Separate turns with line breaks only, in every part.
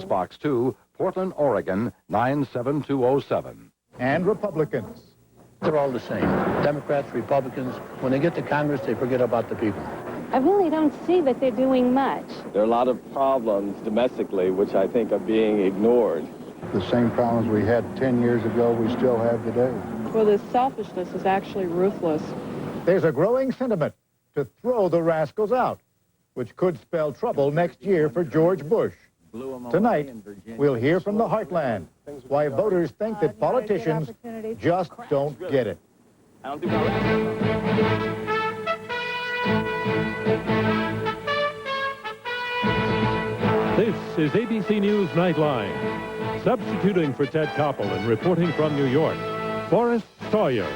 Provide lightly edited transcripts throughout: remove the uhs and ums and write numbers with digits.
Box 2, Portland, Oregon, 97207.
And Republicans.
They're all the same. Democrats, Republicans, when they get to Congress, they forget about the people.
I really don't see that they're doing much.
There are a lot of problems domestically which I think are being ignored.
The same problems we had 10 years ago, we still have today.
Well, this selfishness is actually ruthless.
There's a growing sentiment to throw the rascals out, which could spell trouble next year for George Bush. Tonight, we'll hear from the heartland why voters think that politicians just don't get it.
This is ABC News Nightline. Substituting for Ted Koppel and reporting from New York, Forrest Sawyer.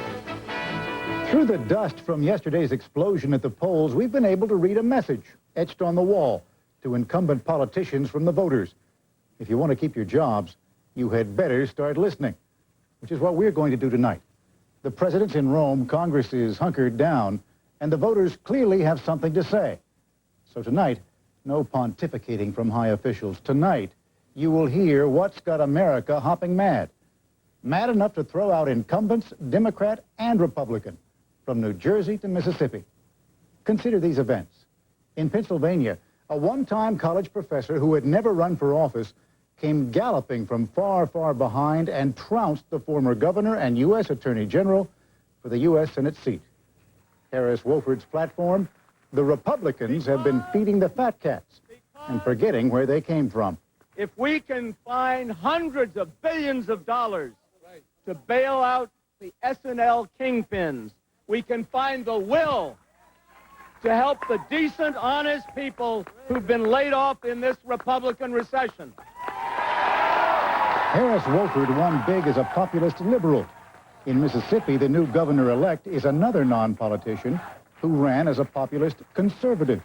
Through the dust from yesterday's explosion at the polls, we've been able to read a message etched on the wall to incumbent politicians from the voters. If you want to keep your jobs, you had better start listening, which is what we're going to do tonight. The president's in Rome, Congress is hunkered down, and the voters clearly have something to say. So tonight, no pontificating from high officials. Tonight, you will hear what's got America hopping mad. Mad enough to throw out incumbents, Democrat and Republican, from New Jersey to Mississippi. Consider these events. In Pennsylvania, a one-time college professor who had never run for office came galloping from far, far behind and trounced the former governor and U.S. Attorney General for the U.S. Senate seat. Harris Wofford's platform, the Republicans have been feeding the fat cats and forgetting where they came from.
If we can find hundreds of billions of dollars to bail out the S&L kingpins, we can find the will to help the decent, honest people who've been laid off in this Republican recession.
Harris Wofford won big as a populist liberal. In Mississippi, the new governor-elect is another non-politician who ran as a populist conservative.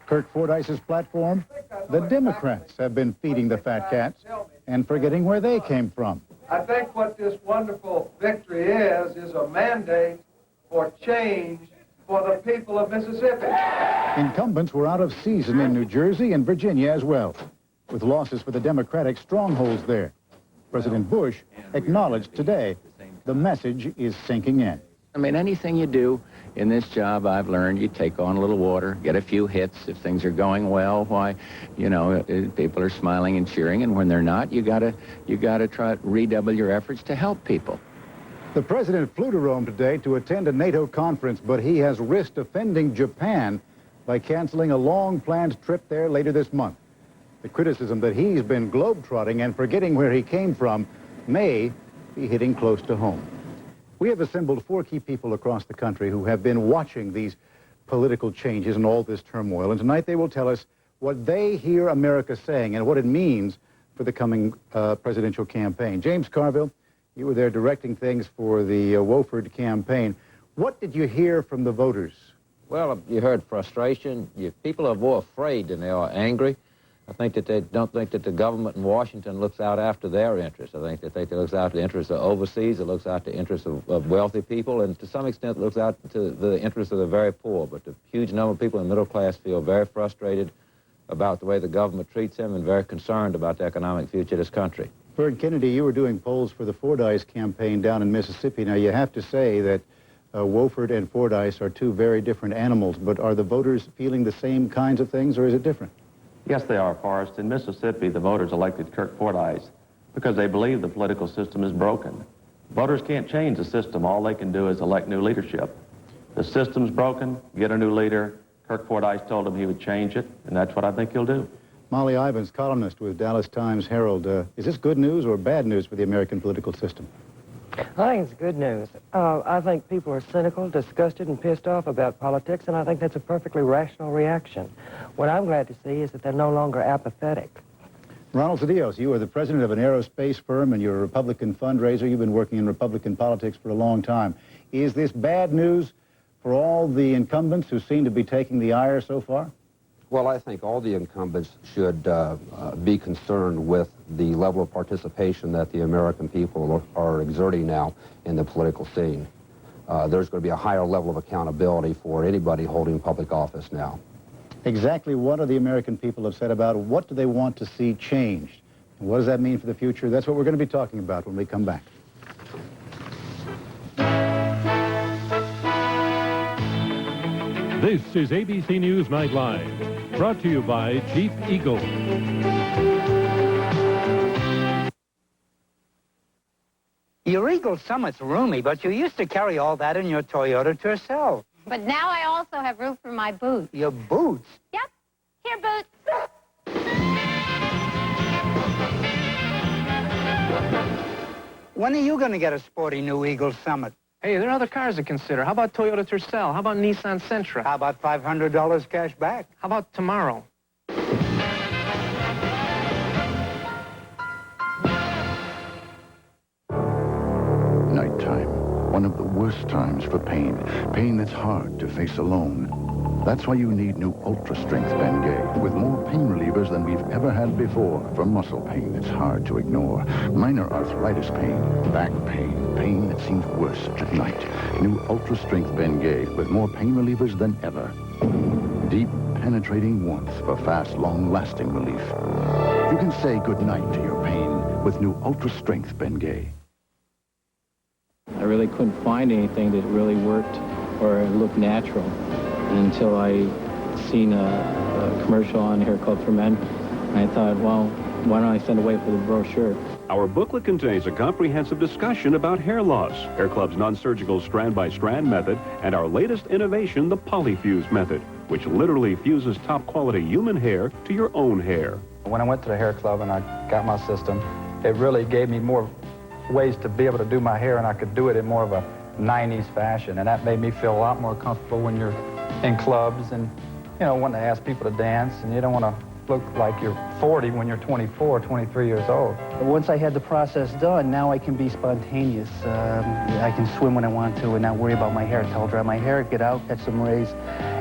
Kirk Fordyce's platform, the Democrats have been feeding the fat cats and forgetting where they came from.
I think what this wonderful victory is a mandate for change for the people of Mississippi.
Incumbents were out of season in New Jersey and Virginia as well, with losses for the Democratic strongholds there. President Bush acknowledged today the message is sinking in.
I mean, anything you do in this job, I've learned, you take on a little water, get a few hits. If things are going well, why, you know, people are smiling and cheering, and when they're not, you gotta try to redouble your efforts to help people.
The president flew to Rome today to attend a NATO conference, but he has risked offending Japan by canceling a long-planned trip there later this month. The criticism that he's been globetrotting and forgetting where he came from may be hitting close to home. We have assembled 4 key people across the country who have been watching these political changes and all this turmoil, and tonight they will tell us what they hear America saying and what it means for the coming presidential campaign. James Carville, you were there directing things for the Wofford campaign. What did you hear from the voters?
Well, you heard frustration. People are more afraid than they are angry. I think that they don't think that the government in Washington looks out after their interests. I think that they looks out the interests of overseas, it looks out the interests of wealthy people, and to some extent looks out to the interests of the very poor. But the huge number of people in the middle class feel very frustrated about the way the government treats them and very concerned about the economic future of this country.
Bert Kennedy, you were doing polls for the Fordyce campaign down in Mississippi. Now, you have to say that Wofford and Fordyce are 2 very different animals, but are the voters feeling the same kinds of things, or is it different?
Yes, they are, Forrest. In Mississippi, the voters elected Kirk Fordyce because they believe the political system is broken. Voters can't change the system. All they can do is elect new leadership. The system's broken, get a new leader. Kirk Fordyce told him he would change it, and that's what I think he'll do.
Molly Ivins, columnist with Dallas Times-Herald. Is this good news or bad news for the American political system?
I think it's good news. I think people are cynical, disgusted, and pissed off about politics, and I think that's a perfectly rational reaction. What I'm glad to see is that they're no longer apathetic.
Ronald Cedillos, you are the president of an aerospace firm, and you're a Republican fundraiser. You've been working in Republican politics for a long time. Is this bad news for all the incumbents who seem to be taking the ire so far?
Well, I think all the incumbents should be concerned with the level of participation that the American people are exerting now in the political scene. There's going to be a higher level of accountability for anybody holding public office now.
Exactly what are the American people upset about? What do they want to see changed? And what does that mean for the future? That's what we're going to be talking about when we come back.
This is ABC News Nightline, brought to you by Chief Eagle.
Your Eagle Summit's roomy, but you used to carry all that in your Toyota Tercel.
But now I also have room for my boots.
Your boots?
Yep. Here, boots.
When are you going to get a sporty new Eagle Summit?
Hey, there are other cars to consider. How about Toyota Tercel? How about Nissan Sentra?
How about $500 cash back?
How about tomorrow?
Nighttime. One of the worst times for pain. Pain that's hard to face alone. That's why you need new ultra-strength Bengay with more pain relievers than we've ever had before. For muscle pain that's hard to ignore, minor arthritis pain, back pain, pain that seems worse at night. New ultra-strength Bengay with more pain relievers than ever. Deep, penetrating warmth for fast, long-lasting relief. You can say goodnight to your pain with new ultra-strength Bengay.
I really couldn't find anything that really worked or looked natural until I seen a commercial on Hair Club for Men. And I thought, well, why don't I send away for the brochure?
Our booklet contains a comprehensive discussion about hair loss, Hair Club's non-surgical strand-by-strand method, and our latest innovation, the Polyfuse method, which literally fuses top-quality human hair to your own hair.
When I went to the Hair Club and I got my system, it really gave me more ways to be able to do my hair, and I could do it in more of a 90s fashion, and that made me feel a lot more comfortable when you're in clubs and, you know, wanting to ask people to dance, and you don't want to look like you're 40 when you're 24, 23 years old.
Once I had the process done, now I can be spontaneous. I can swim when I want to and not worry about my hair until I'll dry my hair, get out, catch some rays,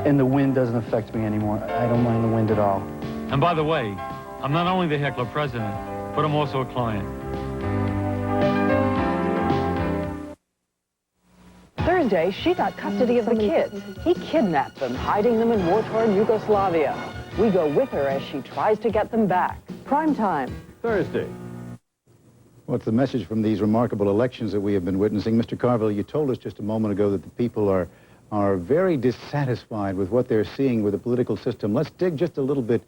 and the wind doesn't affect me anymore. I don't mind the wind at all.
And by the way, I'm not only the Hair Club president, but I'm also a client.
Thursday, she got custody of the kids. He kidnapped them, hiding them in war-torn Yugoslavia. We go with her as she tries to get them back. Prime time.
Thursday.
What's the message from these remarkable elections that we have been witnessing? Mr. Carville, you told us just a moment ago that the people are very dissatisfied with what they're seeing with the political system. Let's dig just a little bit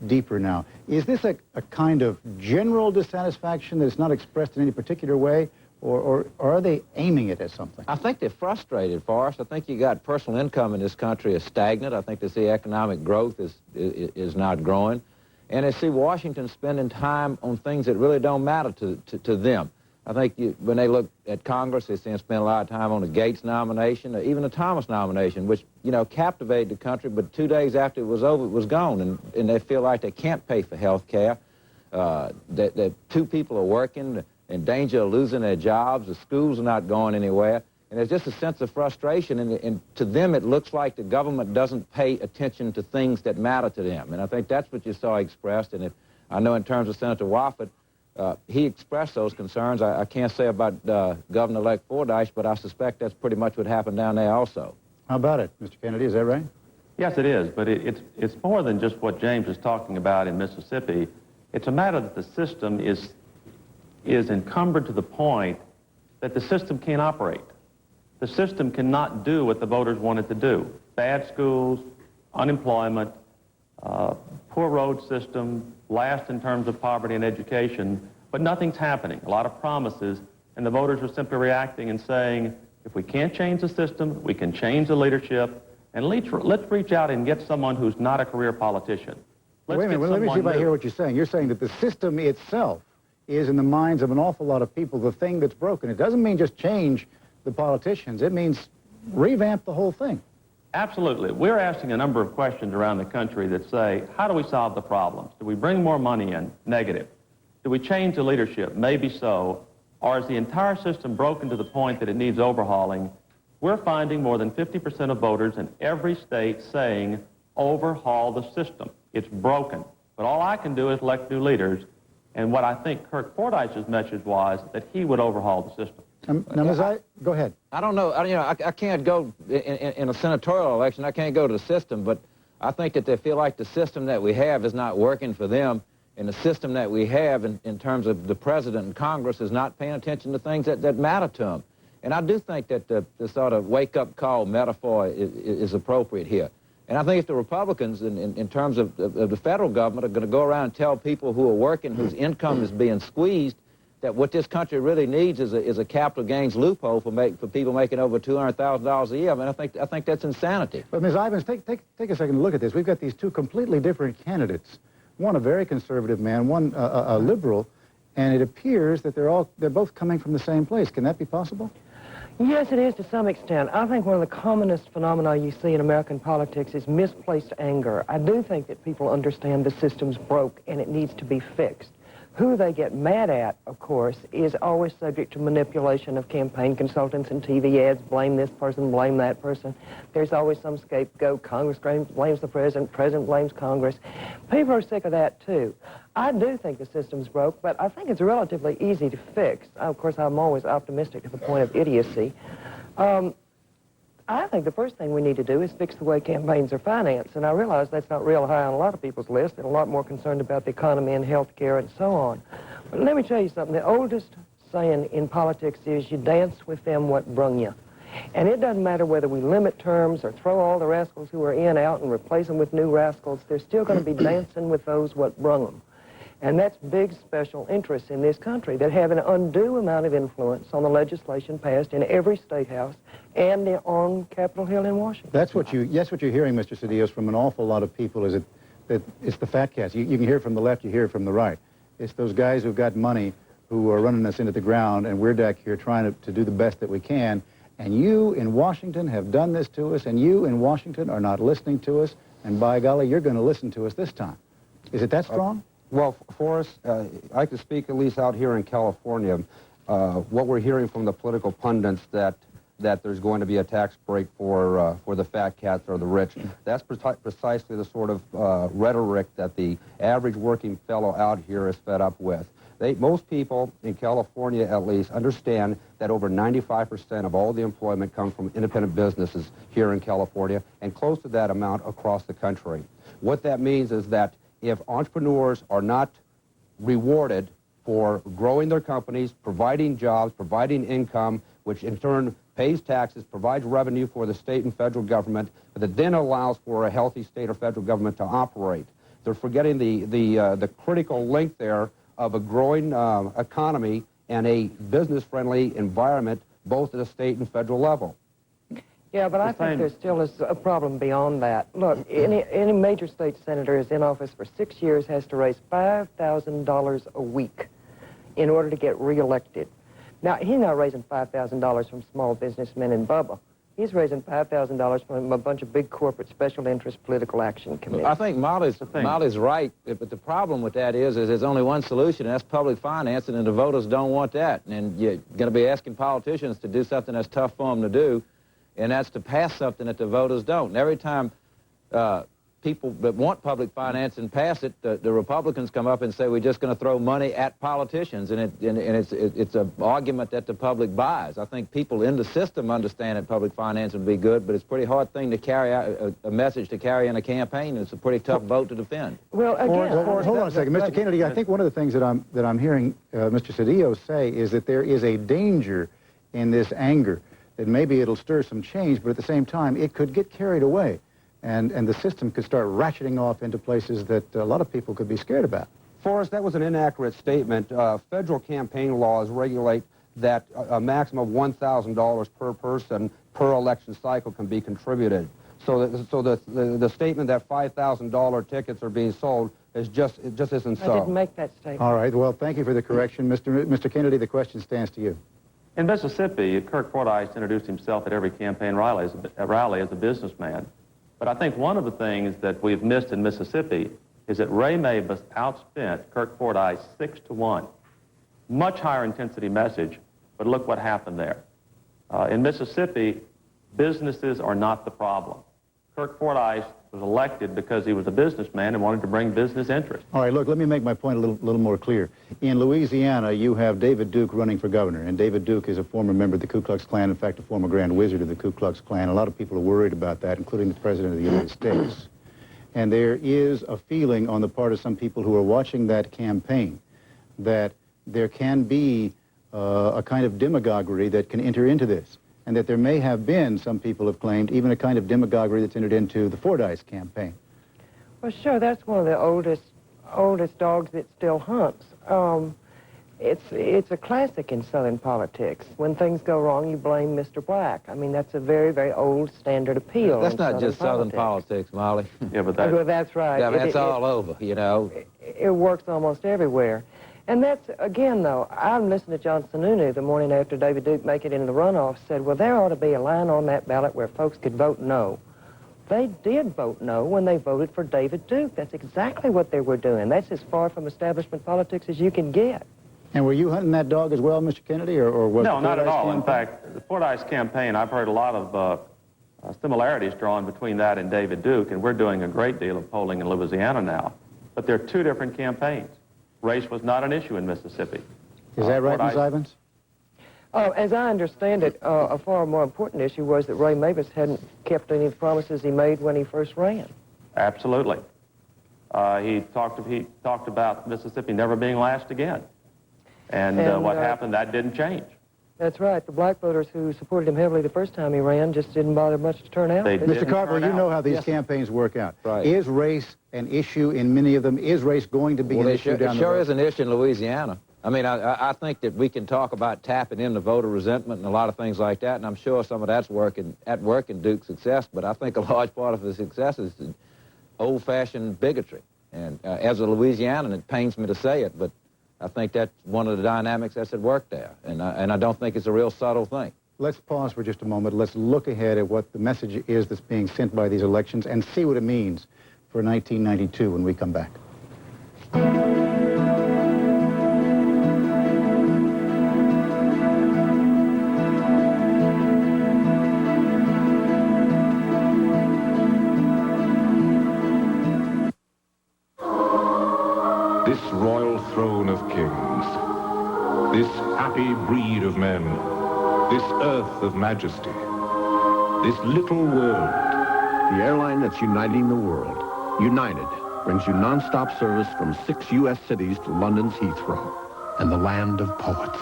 deeper now. Is this a kind of general dissatisfaction that is not expressed in any particular way? Or are they aiming it at something?
I think they're frustrated, Forrest. I think you got personal income in this country is stagnant. I think they see economic growth is not growing. And they see Washington spending time on things that really don't matter to them. I think when they look at Congress, they see them spend a lot of time on the Gates nomination, or even the Thomas nomination, which, you know, captivated the country, but 2 days after it was over, it was gone. And they feel like they can't pay for health care, that two people are working, in danger of losing their jobs, the schools are not going anywhere, and there's just a sense of frustration, and to them it looks like the government doesn't pay attention to things that matter to them, and I think that's what you saw expressed, and I know in terms of Senator Wofford, he expressed those concerns. I can't say about Governor-elect Fordyce, but I suspect that's pretty much what happened down there also.
How about it, Mr. Kennedy, is that right?
Yes, it is, but it's more than just what James is talking about in Mississippi. It's a matter that the system is encumbered to the point that the system can't operate. The system cannot do what the voters want it to do. Bad schools, unemployment, poor road system, last in terms of poverty and education, but nothing's happening. A lot of promises, and the voters are simply reacting and saying, if we can't change the system, we can change the leadership, and let's reach out and get someone who's not a career politician.
Wait a minute, let me see if I hear what you're saying. You're saying that the system itself is in the minds of an awful lot of people the thing that's broken. It doesn't mean just change the politicians. It means revamp the whole thing.
Absolutely. We're asking a number of questions around the country that say, how do we solve the problems? Do we bring more money in? Negative. Do we change the leadership? Maybe so. Or is the entire system broken to the point that it needs overhauling? We're finding more than 50% of voters in every state saying, overhaul the system. It's broken. But all I can do is elect new leaders. And what I think Kirk Fordyce's message was that he would overhaul the system.
Now, go ahead.
I don't know. I can't go in a senatorial election. I can't go to the system, but I think that they feel like the system that we have is not working for them, and the system that we have in terms of the president and Congress is not paying attention to things that matter to them. And I do think that the sort of wake-up call metaphor is appropriate here. And I think if the Republicans, in terms of the federal government, are going to go around and tell people who are working, whose income is being squeezed, that what this country really needs is a capital gains loophole for people making over $200,000 a year, I mean, I think that's insanity.
But Ms. Ivins, take a second to look at this. We've got these two completely different candidates. One a very conservative man, one a liberal, and it appears that they're both coming from the same place. Can that be possible?
Yes, it is to some extent. I think one of the commonest phenomena you see in American politics is misplaced anger. I do think that people understand the system's broke and it needs to be fixed. Who they get mad at, of course, is always subject to manipulation of campaign consultants and TV ads. Blame this person, blame that person. There's always some scapegoat. Congress blames the president blames Congress. People are sick of that, too. I do think the system's broke, but I think it's relatively easy to fix. Of course, I'm always optimistic to the point of idiocy. I think the first thing we need to do is fix the way campaigns are financed, and I realize that's not real high on a lot of people's list. They're a lot more concerned about the economy and health care and so on. But let me tell you something. The oldest saying in politics is you dance with them what brung you. And it doesn't matter whether we limit terms or throw all the rascals who are in out and replace them with new rascals. They're still going to be dancing with those what brung them. And that's big special interests in this country that have an undue amount of influence on the legislation passed in every state house and on Capitol Hill in Washington.
That's what you're hearing, Mr. Cedillos, from an awful lot of people, is that it's the fat cats. You can hear it from the left, you hear it from the right. It's those guys who've got money who are running us into the ground, and we're back here trying to do the best that we can. And you in Washington have done this to us, and you in Washington are not listening to us, and by golly, you're going to listen to us this time. Is it that strong?
Well, Forrest, I can speak at least out here in California. What we're hearing from the political pundits that there's going to be a tax break for the fat cats or the rich, that's precisely the sort of rhetoric that the average working fellow out here is fed up with. Most people in California, at least, understand that over 95% of all the employment comes from independent businesses here in California, and close to that amount across the country. What that means is that if entrepreneurs are not rewarded for growing their companies, providing jobs, providing income, which in turn pays taxes, provides revenue for the state and federal government, but that then allows for a healthy state or federal government to operate. They're forgetting the critical link there of a growing economy and a business-friendly environment, both at the state and federal level.
Yeah, but I think there still is a problem beyond that. Look, any major state senator is in office for 6 years has to raise $5,000 a week in order to get reelected. Now, he's not raising $5,000 from small businessmen in Bubba. He's raising $5,000 from a bunch of big corporate special interest political action committees.
I think Molly's right, but the problem with that is there's only one solution, and that's public financing, and the voters don't want that. And you're going to be asking politicians to do something that's tough for them to do, and that's to pass something that the voters don't. And every time people that want public finance and pass it, the Republicans come up and say, we're just going to throw money at politicians, and it's an argument that the public buys. I think people in the system understand that public finance would be good, but it's a pretty hard thing to carry out, a message to carry in a campaign, and it's a pretty tough vote to defend.
Well, again...
Hold on a second. Mr. Kennedy, I think one of the things that I'm hearing Mr. Cedillo say is that there is a danger in this anger, that maybe it'll stir some change, but at the same time, it could get carried away. And the system could start ratcheting off into places that a lot of people could be scared about.
Forrest, that was an inaccurate statement. Federal campaign laws regulate that a maximum of $1,000 per person per election cycle can be contributed. So the statement that $5,000 tickets are being sold is it just isn't so.
I didn't make that statement.
All right. Well, thank you for the correction. Mr. Kennedy, the question stands to you.
In Mississippi, Kirk Fordyce introduced himself at every campaign rally as a businessman. But I think one of the things that we've missed in Mississippi is that Ray Mabus outspent Kirk Fordyce 6-1. Much higher intensity message, but look what happened there. In Mississippi, businesses are not the problem. Kirk Fordyce was elected because he was a businessman and wanted to bring business interest.
All right, look, let me make my point a little more clear. In Louisiana, you have David Duke running for governor, and David Duke is a former member of the Ku Klux Klan, in fact, a former Grand Wizard of the Ku Klux Klan. A lot of people are worried about that, including the President of the United States. And there is a feeling on the part of some people who are watching that campaign that there can be a kind of demagoguery that can enter into this, and that there may have been, some people have claimed, even a kind of demagoguery that's entered into the Fordyce campaign.
Well, sure, that's one of the oldest dogs that still hunts. It's a classic in Southern politics. When things go wrong, you blame Mr. Black. I mean, that's a very, very old standard appeal.
That's not just Southern politics, Molly.
Yeah, but
Well, that's right.
Yeah, that's all over, you know.
It works almost everywhere. And that's, again, though, I listened to John Sununu the morning after David Duke make it into the runoff, said, well, there ought to be a line on that ballot where folks could vote no. They did vote no when they voted for David Duke. That's exactly what they were doing. That's as far from establishment politics as you can get.
And were you hunting that dog as well, Mr. Kennedy, or was
No,
the
not at
Fordyce
all. In
campaign?
fact, the Fordyce campaign, I've heard a lot of similarities drawn between that and David Duke, and we're doing a great deal of polling in Louisiana now. But they're two different campaigns. Race was not an issue in Mississippi.
Is that right, Ms.
Fordyce-
Ivins?
As I understand it, a far more important issue was that Ray Mavis hadn't kept any of the promises he made when he first ran.
Absolutely. He talked about Mississippi never being last again. And what happened, that didn't change.
That's right. The black voters who supported him heavily the first time he ran just didn't bother much to turn out.
Mr. Carville, you know how these campaigns work out.
Right.
Is race an issue in many of them? Is race going to be an issue down
It
the road?
sure is an issue in Louisiana. I mean, I think that we can talk about tapping into voter resentment and a lot of things like that, and I'm sure some of that's at work in Duke's success, but I think a large part of his success is old-fashioned bigotry. And as a Louisianan, it pains me to say it, but I think that's one of the dynamics that's at work there, and I don't think it's a real subtle thing.
Let's pause for just a moment. Let's look ahead at what the message is that's being sent by these elections and see what it means for 1992 when we come back.
This royal throne of kings, this happy breed of men, this earth of majesty, this little world.
The airline that's uniting the world, United, brings you nonstop service from 6 U.S. cities to London's Heathrow and the land of poets.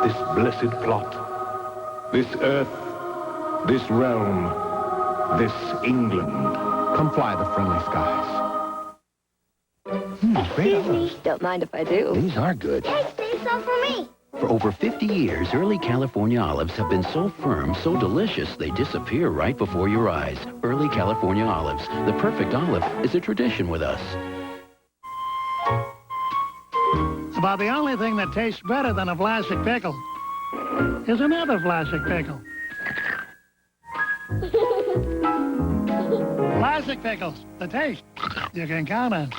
This blessed plot, this earth, this realm, this England.
Come fly the friendly skies.
Excuse me. Don't mind if I do.
These are good.
Hey, save some for me.
For over 50 years, early California olives have been so firm, so delicious, they disappear right before your eyes. Early California olives, the perfect olive, is a tradition with us.
About the only thing that tastes better than a Vlasic pickle is another Vlasic pickle. Vlasic pickles, the taste you can count on.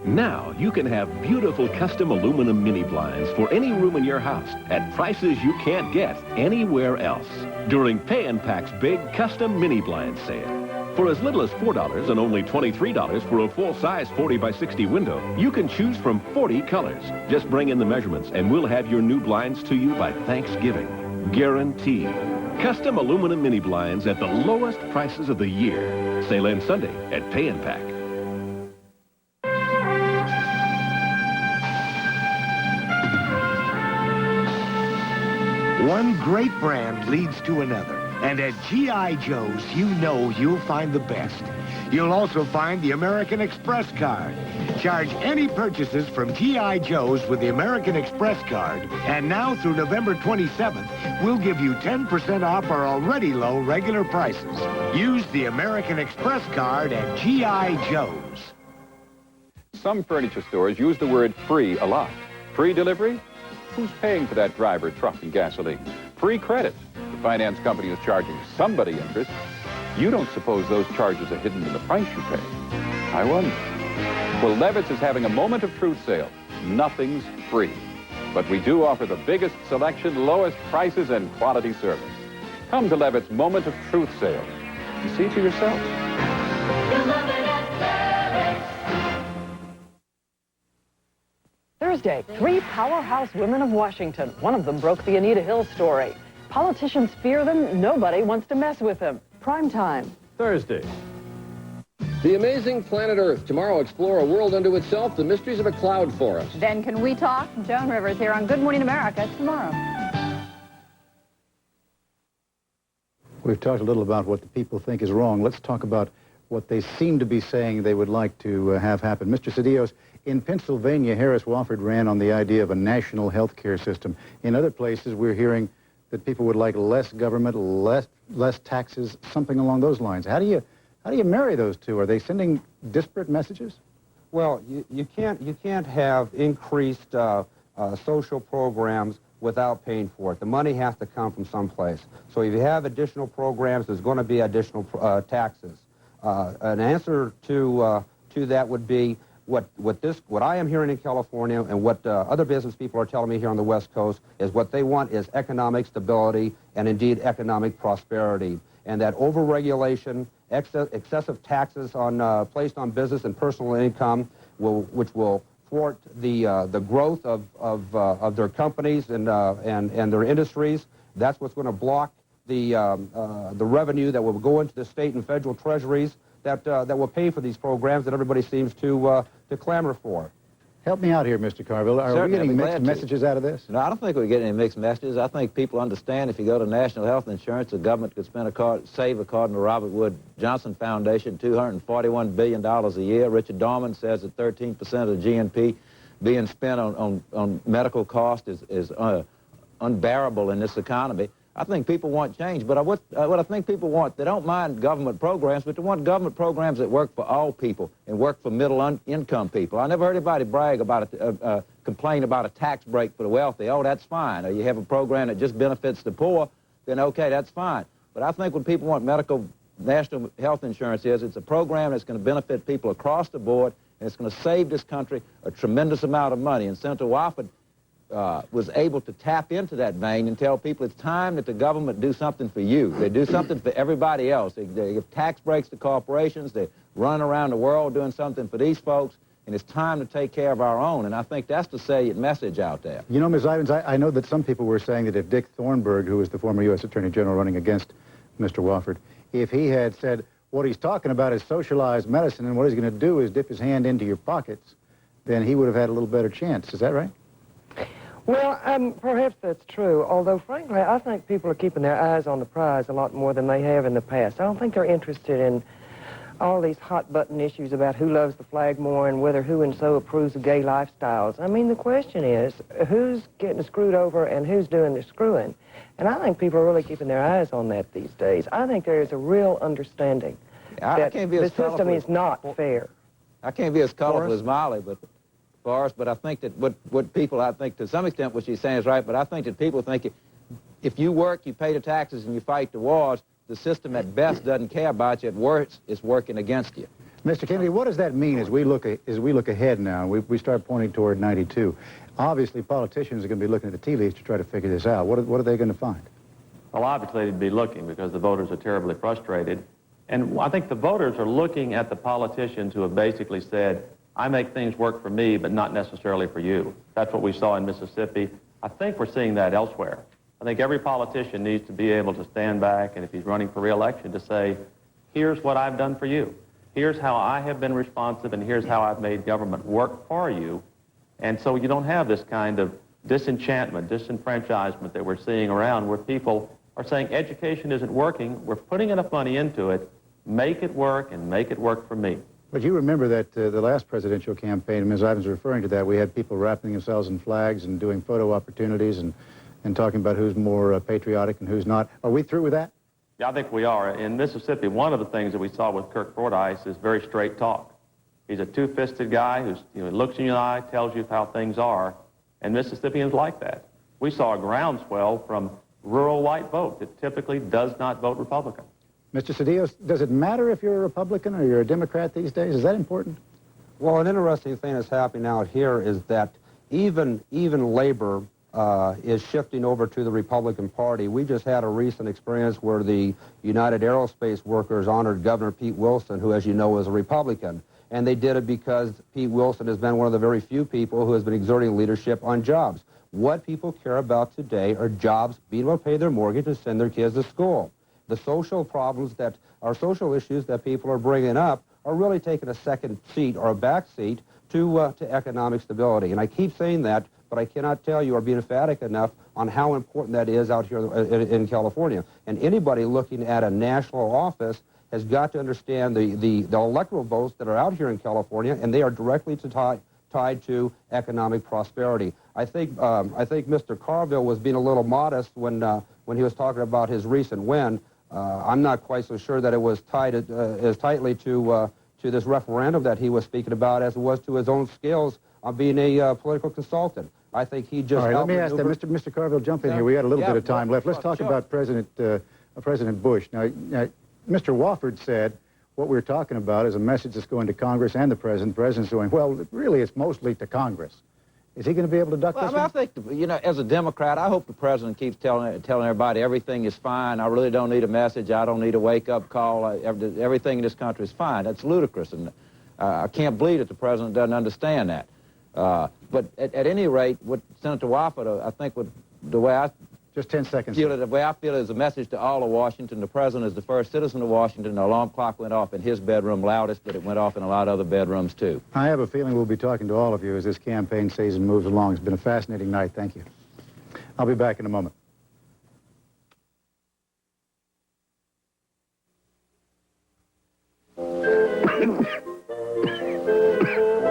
Now you can have beautiful custom aluminum mini blinds for any room in your house at prices you can't get anywhere else during Pay and Pack's big custom mini blind sale. For as little as $4 and only $23 for a full-size 40 by 60 window, you can choose from 40 colors. Just bring in the measurements and we'll have your new blinds to you by Thanksgiving. Guaranteed. Custom aluminum mini blinds at the lowest prices of the year. Sale ends Sunday at Pay and Pack.
One great brand leads to another. And at G.I. Joe's, you know you'll find the best. You'll also find the American Express card. Charge any purchases from G.I. Joe's with the American Express card. And now through November 27th, we'll give you 10% off our already low regular prices. Use the American Express card at G.I. Joe's.
Some furniture stores use the word free a lot. Free delivery? Who's paying for that driver, truck, and gasoline? Free credit. The finance company is charging somebody interest. You don't suppose those charges are hidden in the price you pay? I wonder. Well, Levitt's is having a moment of truth sale. Nothing's free. But we do offer the biggest selection, lowest prices, and quality service. Come to Levitt's Moment of Truth sale and see for yourself.
Thursday, 3 powerhouse women of Washington. One of them broke the Anita Hill story. Politicians fear them. Nobody wants to mess with them. Prime time.
Thursday.
The Amazing Planet Earth. Tomorrow, explore a world unto itself, the mysteries of a cloud forest.
Then Can We Talk? Joan Rivers here on Good Morning America tomorrow.
We've talked a little about what the people think is wrong. Let's talk about what they seem to be saying they would like to have happen. Mr. Cedillos, in Pennsylvania, Harris Wofford ran on the idea of a national health care system. In other places, we're hearing that people would like less government, less taxes, something along those lines. How do you marry those two? Are they sending disparate messages?
Well, you can't have increased social programs without paying for it. The money has to come from someplace. So if you have additional programs, there's going to be additional taxes. An answer to that would be what I am hearing in California and what other business people are telling me here on the West Coast is what they want is economic stability and indeed economic prosperity. And that overregulation, excessive taxes on placed on business and personal income, which will thwart the growth of their companies and their industries. That's what's going to block the revenue that will go into the state and federal treasuries that will pay for these programs that everybody seems to clamor for.
Help me out here, Mr. Carville. Are we getting mixed messages out of this?
No, I don't think we're getting any mixed messages. I think people understand if you go to national health insurance, the government could save, according to Robert Wood Johnson Foundation, $241 billion a year. Richard Dorman says that 13% of GNP being spent on medical cost is unbearable in this economy. I think people want change, but what I think people want, they don't mind government programs, but they want government programs that work for all people and work for middle-income people. I never heard anybody brag about complain about a tax break for the wealthy. Oh, that's fine. Or you have a program that just benefits the poor, then okay, that's fine. But I think when people want national health insurance it's a program that's going to benefit people across the board, and it's going to save this country a tremendous amount of money. And Senator Wofford was able to tap into that vein and tell people it's time that the government do something for you. They do something for everybody else. They give tax breaks to corporations. They run around the world doing something for these folks, and it's time to take care of our own. And I think that's the salient message out there.
You know, Ms. Ivins, I know that some people were saying that if Dick Thornburgh, who was the former U.S. Attorney General running against Mr. Wofford, if he had said what he's talking about is socialized medicine and what he's going to do is dip his hand into your pockets, then he would have had a little better chance. Is that right?
Well, perhaps that's true, although, frankly, I think people are keeping their eyes on the prize a lot more than they have in the past. I don't think they're interested in all these hot-button issues about who loves the flag more and whether who and so approves of gay lifestyles. I mean, the question is, who's getting screwed over and who's doing the screwing? And I think people are really keeping their eyes on that these days. I think there is a real understanding that the system is not fair.
I can't be as colorful as Molly, but I think that what people, I think to some extent what she's saying is right, but I think that people think if you work, you pay the taxes, and you fight the wars, the system at best doesn't care about you. At worst, it's working against you.
Mr. Kennedy, what does that mean as we look ahead now? We start pointing toward 92. Obviously, politicians are going to be looking at the tea leaves to try to figure this out. What are they going to find?
Well, obviously, they'd be looking because the voters are terribly frustrated. And I think the voters are looking at the politicians who have basically said, I make things work for me, but not necessarily for you. That's what we saw in Mississippi. I think we're seeing that elsewhere. I think every politician needs to be able to stand back, and if he's running for re-election, to say, here's what I've done for you. Here's how I have been responsive, and here's how I've made government work for you. And so you don't have this kind of disenchantment, disenfranchisement that we're seeing around where people are saying education isn't working, we're putting enough money into it, make it work and make it work for me.
But you remember that the last presidential campaign, Ms. Ivins referring to that, we had people wrapping themselves in flags and doing photo opportunities and talking about who's more patriotic and who's not. Are we through with that?
Yeah, I think we are. In Mississippi, one of the things that we saw with Kirk Fordyce is very straight talk. He's a two-fisted guy who looks in your eye, tells you how things are, and Mississippians like that. We saw a groundswell from rural white vote that typically does not vote Republican.
Mr. Cedillos, does it matter if you're a Republican or you're a Democrat these days? Is that important?
Well, an interesting thing that's happening out here is that even labor is shifting over to the Republican Party. We just had a recent experience where the United Aerospace Workers honored Governor Pete Wilson, who, as you know, is a Republican. And they did it because Pete Wilson has been one of the very few people who has been exerting leadership on jobs. What people care about today are jobs, being able to pay their mortgage and send their kids to school. The social problems that are social issues that people are bringing up are really taking a second seat or a back seat to economic stability. And I keep saying that, but I cannot tell you or be emphatic enough on how important that is out here in California. And anybody looking at a national office has got to understand the electoral votes that are out here in California, and they are directly tied to economic prosperity. I think Mr. Carville was being a little modest when he was talking about his recent win. I'm not quite so sure that it was tied as tightly to this referendum that he was speaking about as it was to his own skills on being a political consultant. I think he just...
All right, let me ask that. Mr. Carville, jump in here. We got a little bit of time left. Let's talk about President Bush. Now, Mr. Wofford said what we're talking about is a message that's going to Congress and the President. The President's going, well, really, it's mostly to Congress. Is he going to be able to duck this one?
I think, you know, as a Democrat, I hope the President keeps telling everybody everything is fine. I really don't need a message. I don't need a wake-up call. Everything in this country is fine. That's ludicrous, and I can't believe that the President doesn't understand that. But at any rate, what Senator Wofford, I think, the way I...
Just 10 seconds.
The way I feel it is a message to all of Washington. The President is the first citizen of Washington. The alarm clock went off in his bedroom loudest, but it went off in a lot of other bedrooms, too.
I have a feeling we'll be talking to all of you as this campaign season moves along. It's been a fascinating night. Thank you. I'll be back in a moment.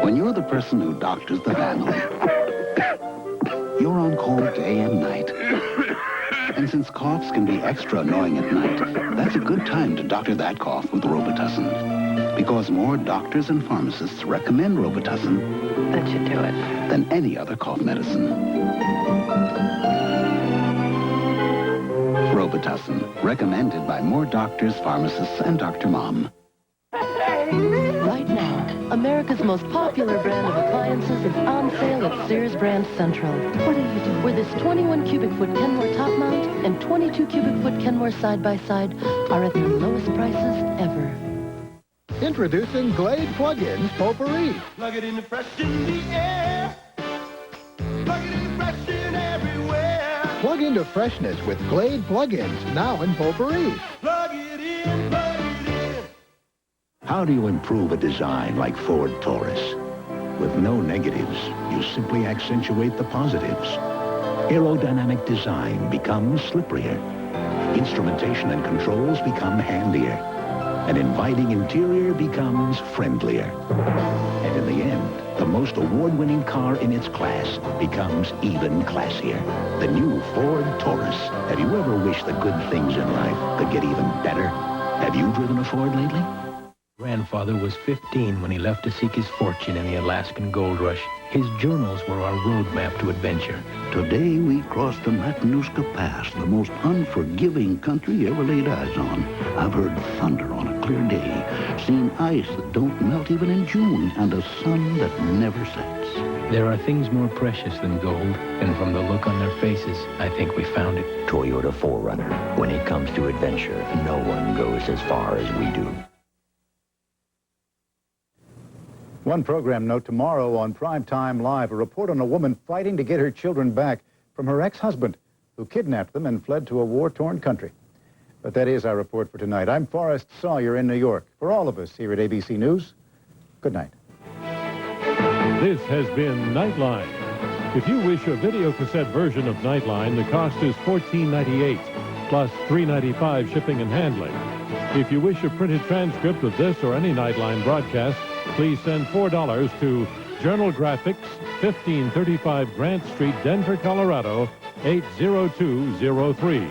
When you're the person who doctors the family, you're on call day and night. And since coughs can be extra annoying at night, that's a good time to doctor that cough with Robitussin. Because more doctors and pharmacists recommend Robitussin
That should do it.
than any other cough medicine. Robitussin, recommended by more doctors, pharmacists, and Dr. Mom.
Right now, America's most popular brand of appliances is on sale at Sears Brand Central. What are you doing? Where this 21 cubic foot Kenmore top mount and 22 cubic foot Kenmore side by side are at their lowest prices ever.
Introducing Glade Plug-ins Potpourri.
Plug it in the fresh in the air. Plug it in the fresh in everywhere.
Plug into freshness with Glade Plug-ins, now in Potpourri.
Plug it in, plug it in.
How do you improve a design like Ford Taurus? With no negatives, you simply accentuate the positives. Aerodynamic design becomes slipperier. Instrumentation and controls become handier. An inviting interior becomes friendlier. And in the end, the most award-winning car in its class becomes even classier. The new Ford Taurus. Have you ever wished the good things in life could get even better? Have you driven a Ford lately?
Grandfather was 15 when he left to seek his fortune in the Alaskan gold rush. His journals were our roadmap to adventure.
Today we crossed the Matanuska Pass, the most unforgiving country you ever laid eyes on. I've heard thunder on a clear day, seen ice that don't melt even in June, and a sun that never sets.
There are things more precious than gold, and from the look on their faces, I think we found it.
Toyota 4Runner. When it comes to adventure, no one goes as far as we do.
One program note tomorrow on Primetime Live, a report on a woman fighting to get her children back from her ex-husband, who kidnapped them and fled to a war-torn country. But that is our report for tonight. I'm Forrest Sawyer in New York. For all of us here at ABC News, good night.
This has been Nightline. If you wish a video cassette version of Nightline, the cost is $14.98, plus $3.95 shipping and handling. If you wish a printed transcript of this or any Nightline broadcast, please send $4 to Journal Graphics, 1535 Grant Street, Denver, Colorado, 80203.